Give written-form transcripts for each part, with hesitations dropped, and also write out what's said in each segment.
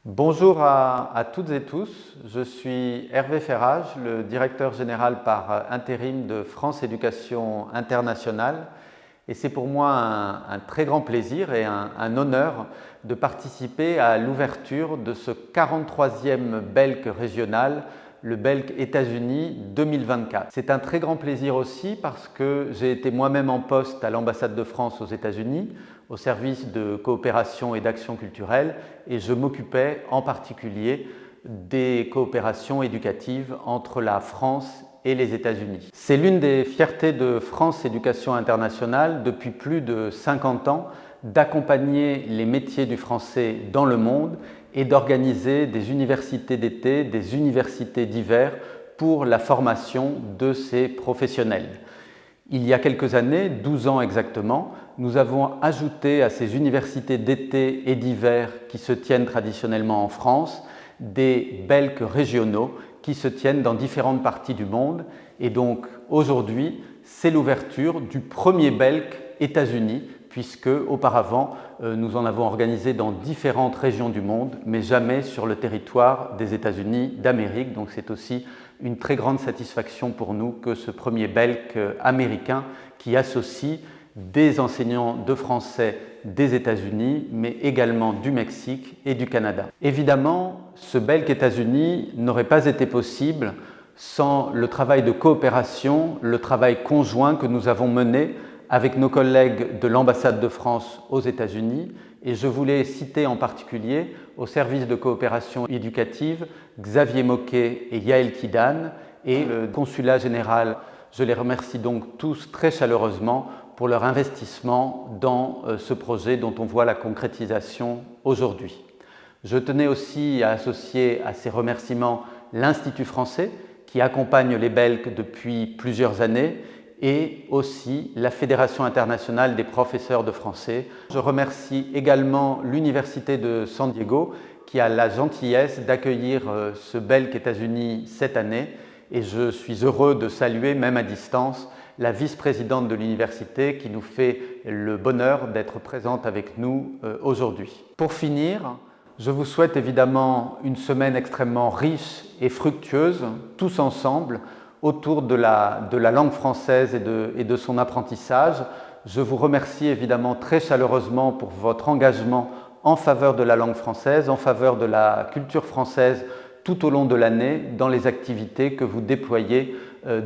Bonjour à toutes et tous, je suis Hervé Ferrage, le directeur général par intérim de France Éducation Internationale et c'est pour moi un très grand plaisir et un honneur de participer à l'ouverture de ce 43e Belk régional, le Belk États-Unis 2024. C'est un très grand plaisir aussi parce que j'ai été moi-même en poste à l'ambassade de France aux États-Unis, au service de coopération et d'action culturelle, et je m'occupais en particulier des coopérations éducatives entre la France et les États-Unis. C'est l'une des fiertés de France Éducation Internationale depuis plus de 50 ans d'accompagner les métiers du français dans le monde et d'organiser des universités d'été, des universités d'hiver pour la formation de ces professionnels. Il y a quelques années, 12 ans exactement, nous avons ajouté à ces universités d'été et d'hiver qui se tiennent traditionnellement en France des Belk régionaux qui se tiennent dans différentes parties du monde. Et donc aujourd'hui, c'est l'ouverture du premier Belk États-Unis, puisque auparavant, nous en avons organisé dans différentes régions du monde, mais jamais sur le territoire des États-Unis d'Amérique. Donc c'est aussi une très grande satisfaction pour nous que ce premier Belk américain qui associe des enseignants de français des États-Unis, mais également du Mexique et du Canada. Évidemment, ce Belk États-Unis n'aurait pas été possible sans le travail de coopération, le travail conjoint que nous avons mené avec nos collègues de l'ambassade de France aux États-Unis, et je voulais citer en particulier au service de coopération éducative Xavier Moquet et Yael Kidan et le consulat général. Je les remercie donc tous très chaleureusement pour leur investissement dans ce projet dont on voit la concrétisation aujourd'hui. Je tenais aussi à associer à ces remerciements l'Institut français qui accompagne les Belk depuis plusieurs années et aussi la Fédération internationale des professeurs de français. Je remercie également l'Université de San Diego qui a la gentillesse d'accueillir ce Belk États-Unis cette année et je suis heureux de saluer, même à distance, la vice-présidente de l'université qui nous fait le bonheur d'être présente avec nous aujourd'hui. Pour finir, je vous souhaite évidemment une semaine extrêmement riche et fructueuse, tous ensemble, autour de la langue française et de son apprentissage. Je vous remercie évidemment très chaleureusement pour votre engagement en faveur de la langue française, en faveur de la culture française tout au long de l'année dans les activités que vous déployez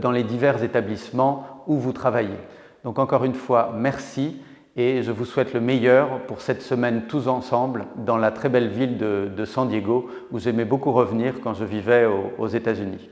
dans les divers établissements où vous travaillez. Donc encore une fois, merci et je vous souhaite le meilleur pour cette semaine tous ensemble dans la très belle ville de San Diego où j'aimais beaucoup revenir quand je vivais aux États-Unis.